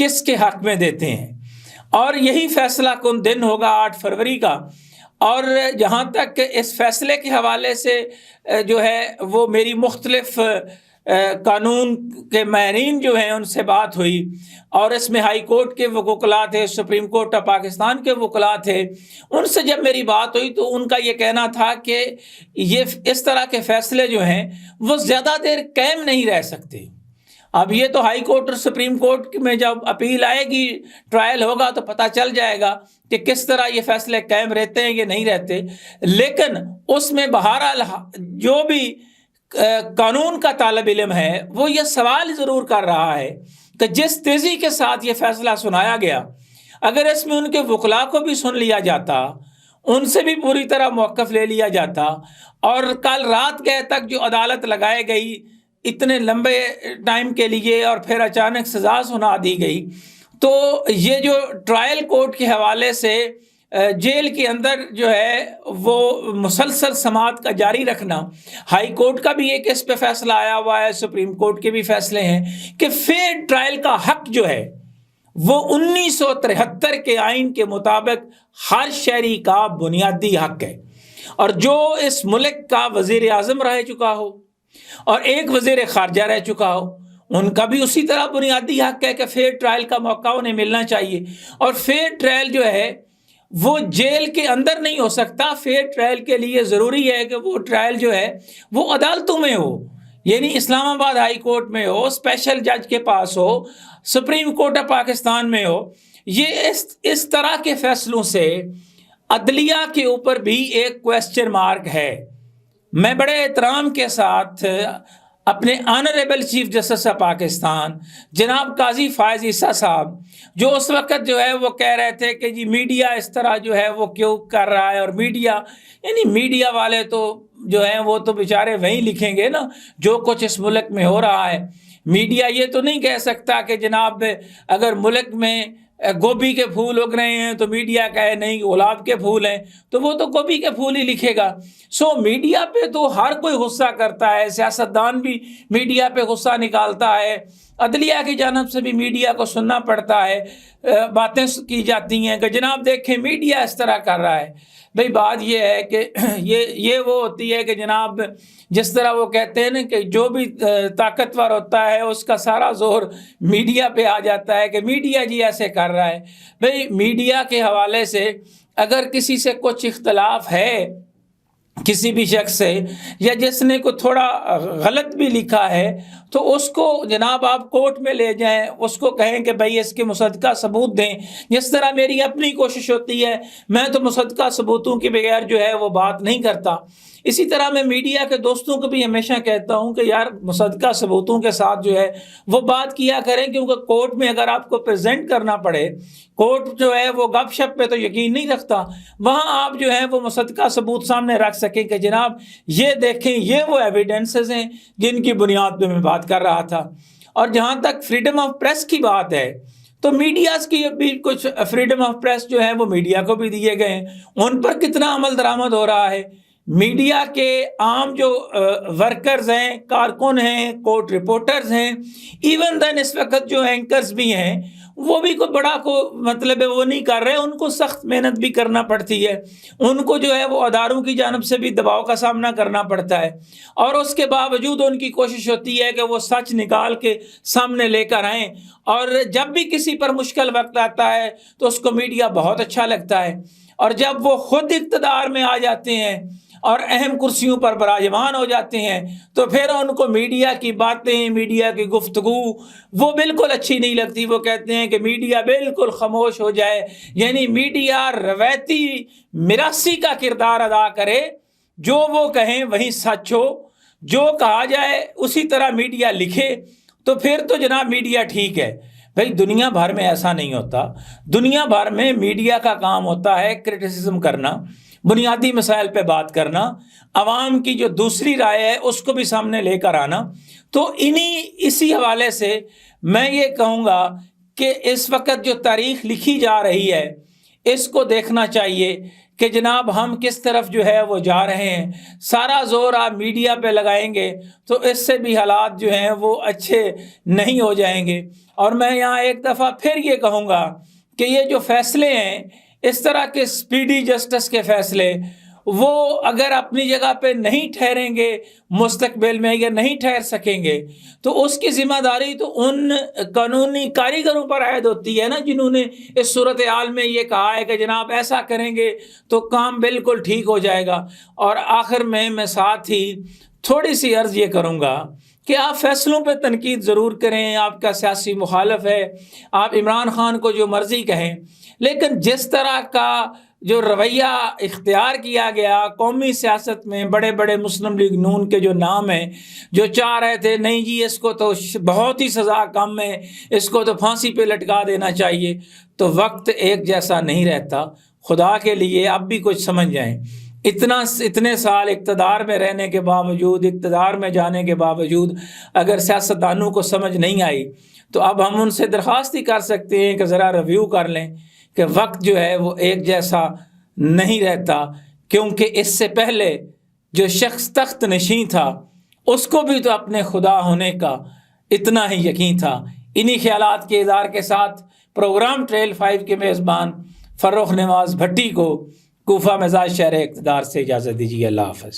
کس کے حق میں دیتے ہیں، اور یہی فیصلہ کن دن ہوگا 8 فروری کا۔ اور جہاں تک اس فیصلے کے حوالے سے جو ہے وہ میری مختلف قانون کے ماہرین جو ہیں ان سے بات ہوئی، اور اس میں ہائی کورٹ کے وہ وکلاء تھے، سپریم کورٹ آف پاکستان کے وکلاء تھے، ان سے جب میری بات ہوئی تو ان کا یہ کہنا تھا کہ یہ اس طرح کے فیصلے جو ہیں وہ زیادہ دیر قائم نہیں رہ سکتے۔ اب یہ تو ہائی کورٹ اور سپریم کورٹ میں جب اپیل آئے گی، ٹرائل ہوگا تو پتہ چل جائے گا کہ کس طرح یہ فیصلے قائم رہتے ہیں یا نہیں رہتے۔ لیکن اس میں بہرحال جو بھی قانون کا طالب علم ہے وہ یہ سوال ضرور کر رہا ہے کہ جس تیزی کے ساتھ یہ فیصلہ سنایا گیا، اگر اس میں ان کے وکلاء کو بھی سن لیا جاتا، ان سے بھی پوری طرح موقف لے لیا جاتا، اور کل رات گئے تک جو عدالت لگائے گئی اتنے لمبے ٹائم کے لیے اور پھر اچانک سزا سنا دی گئی، تو یہ جو ٹرائل کورٹ کے حوالے سے جیل کے اندر جو ہے وہ مسلسل سماعت کا جاری رکھنا، ہائی کورٹ کا بھی ایک اس پہ فیصلہ آیا ہوا ہے، سپریم کورٹ کے بھی فیصلے ہیں کہ فیئر ٹرائل کا حق جو ہے وہ 1973 کے آئین کے مطابق ہر شہری کا بنیادی حق ہے، اور جو اس ملک کا وزیر اعظم رہ چکا ہو اور ایک وزیر خارجہ رہ چکا ہو، ان کا بھی اسی طرح بنیادی حق ہے کہ فیئر ٹرائل کا موقع انہیں ملنا چاہیے۔ اور فیئر ٹرائل جو ہے وہ جیل کے اندر نہیں ہو سکتا، فیئر ٹرائل کے لیے ضروری ہے کہ وہ ٹرائل جو ہے وہ عدالتوں میں ہو، یعنی اسلام آباد ہائی کورٹ میں ہو، اسپیشل جج کے پاس ہو، سپریم کورٹ آف پاکستان میں ہو۔ یہ اس طرح کے فیصلوں سے عدلیہ کے اوپر بھی ایک کویسچن مارک ہے۔ میں بڑے احترام کے ساتھ اپنے honourable chief justice of Pakistan جناب قاضی فائز عیسیٰ صاحب، جو اس وقت جو ہے وہ کہہ رہے تھے کہ جی میڈیا اس طرح جو ہے وہ کیوں کر رہا ہے، اور میڈیا یعنی میڈیا والے تو جو ہیں وہ تو بیچارے وہیں لکھیں گے نا جو کچھ اس ملک میں ہو رہا ہے۔ میڈیا یہ تو نہیں کہہ سکتا کہ جناب اگر ملک میں گوبھی کے پھول اگ رہے ہیں تو میڈیا کہے نہیں گلاب کے پھول ہیں، تو وہ تو گوبھی کے پھول ہی لکھے گا۔ میڈیا پہ تو ہر کوئی غصہ کرتا ہے، سیاستدان بھی میڈیا پہ غصہ نکالتا ہے، عدلیہ کی جانب سے بھی میڈیا کو سننا پڑتا ہے، باتیں کی جاتی ہیں کہ جناب دیکھیں میڈیا اس طرح کر رہا ہے۔ بھئی بات یہ ہے کہ یہ وہ ہوتی ہے کہ جناب جس طرح وہ کہتے ہیں نا کہ جو بھی طاقتور ہوتا ہے اس کا سارا زور میڈیا پہ آ جاتا ہے کہ میڈیا جی ایسے کر رہا ہے۔ بھئی میڈیا کے حوالے سے اگر کسی سے کچھ اختلاف ہے کسی بھی شخص سے، یا جس نے کوئی تھوڑا غلط بھی لکھا ہے، تو اس کو جناب آپ کورٹ میں لے جائیں، اس کو کہیں کہ بھئی اس کے مصدقہ ثبوت دیں۔ جس طرح میری اپنی کوشش ہوتی ہے، میں تو مصدقہ ثبوتوں کے بغیر جو ہے وہ بات نہیں کرتا، اسی طرح میں میڈیا کے دوستوں کو بھی ہمیشہ کہتا ہوں کہ یار مصدقہ ثبوتوں کے ساتھ جو ہے وہ بات کیا کریں، کیونکہ کورٹ میں اگر آپ کو پریزنٹ کرنا پڑے، کورٹ جو ہے وہ گپ شپ پہ تو یقین نہیں رکھتا، وہاں آپ جو ہے وہ مصدقہ ثبوت سامنے رکھ سکیں کہ جناب یہ دیکھیں یہ وہ ایویڈنسز ہیں جن کی بنیاد پہ میں بات کر رہا تھا۔ اور جہاں تک فریڈم آف پریس کی بات ہے تو میڈیاز کی بھی کچھ فریڈم آف پریس جو ہے وہ میڈیا کو بھی دیے گئے ہیں، ان پر کتنا عمل درآمد ہو رہا ہے۔ میڈیا کے عام جو ورکرز ہیں، کارکن ہیں، کورٹ رپورٹرز ہیں، ایون دین اس وقت جو اینکرز بھی ہیں، وہ بھی کوئی بڑا مطلب ہے وہ نہیں کر رہے، ان کو سخت محنت بھی کرنا پڑتی ہے، ان کو جو ہے وہ اداروں کی جانب سے بھی دباؤ کا سامنا کرنا پڑتا ہے، اور اس کے باوجود ان کی کوشش ہوتی ہے کہ وہ سچ نکال کے سامنے لے کر آئیں۔ اور جب بھی کسی پر مشکل وقت آتا ہے تو اس کو میڈیا بہت اچھا لگتا ہے، اور جب وہ خود اقتدار میں آ جاتے ہیں اور اہم کرسیوں پر براجمان ہو جاتے ہیں تو پھر ان کو میڈیا کی باتیں، میڈیا کی گفتگو وہ بالکل اچھی نہیں لگتی۔ وہ کہتے ہیں کہ میڈیا بالکل خاموش ہو جائے، یعنی میڈیا روایتی میراثی کا کردار ادا کرے، جو وہ کہیں وہیں سچ ہو، جو کہا جائے اسی طرح میڈیا لکھے، تو پھر تو جناب میڈیا ٹھیک ہے۔ بھئی دنیا بھر میں ایسا نہیں ہوتا، دنیا بھر میں میڈیا کا کام ہوتا ہے کرٹیسزم کرنا، بنیادی مسائل پہ بات کرنا، عوام کی جو دوسری رائے ہے اس کو بھی سامنے لے کر آنا۔ تو اسی حوالے سے میں یہ کہوں گا کہ اس وقت جو تاریخ لکھی جا رہی ہے اس کو دیکھنا چاہیے کہ جناب ہم کس طرف جو ہے وہ جا رہے ہیں. سارا زور آپ میڈیا پہ لگائیں گے تو اس سے بھی حالات جو ہیں وہ اچھے نہیں ہو جائیں گے. اور میں یہاں ایک دفعہ پھر یہ کہوں گا کہ یہ جو فیصلے ہیں اس طرح کے سپیڈی جسٹس کے فیصلے، وہ اگر اپنی جگہ پہ نہیں ٹھہریں گے مستقبل میں یا نہیں ٹھہر سکیں گے تو اس کی ذمہ داری تو ان قانونی کاریگروں پر عائد ہوتی ہے نا، جنہوں نے اس صورتحال میں یہ کہا ہے کہ جناب ایسا کریں گے تو کام بالکل ٹھیک ہو جائے گا. اور آخر میں ساتھ ہی تھوڑی سی عرض یہ کروں گا کہ آپ فیصلوں پہ تنقید ضرور کریں، آپ کا سیاسی مخالف ہے، آپ عمران خان کو جو مرضی کہیں، لیکن جس طرح کا جو رویہ اختیار کیا گیا قومی سیاست میں، بڑے بڑے مسلم لیگ نون کے جو نام ہیں جو چاہ رہے تھے نہیں جی اس کو تو بہت ہی سزا کم ہے، اس کو تو پھانسی پہ لٹکا دینا چاہیے، تو وقت ایک جیسا نہیں رہتا. خدا کے لیے اب بھی کچھ سمجھ جائیں. اتنے سال اقتدار میں رہنے کے باوجود، اقتدار میں جانے کے باوجود اگر سیاستدانوں کو سمجھ نہیں آئی تو اب ہم ان سے درخواست ہی کر سکتے ہیں کہ ذرا ریویو کر لیں کہ وقت جو ہے وہ ایک جیسا نہیں رہتا. کیونکہ اس سے پہلے جو شخص تخت نشین تھا اس کو بھی تو اپنے خدا ہونے کا اتنا ہی یقین تھا. انہی خیالات کے اظہار کے ساتھ پروگرام ٹریل 5 کے میزبان فرخ نواز بھٹی کو کوفہ مزاج شہر اقتدار سے اجازت دیجیے. اللہ حافظ.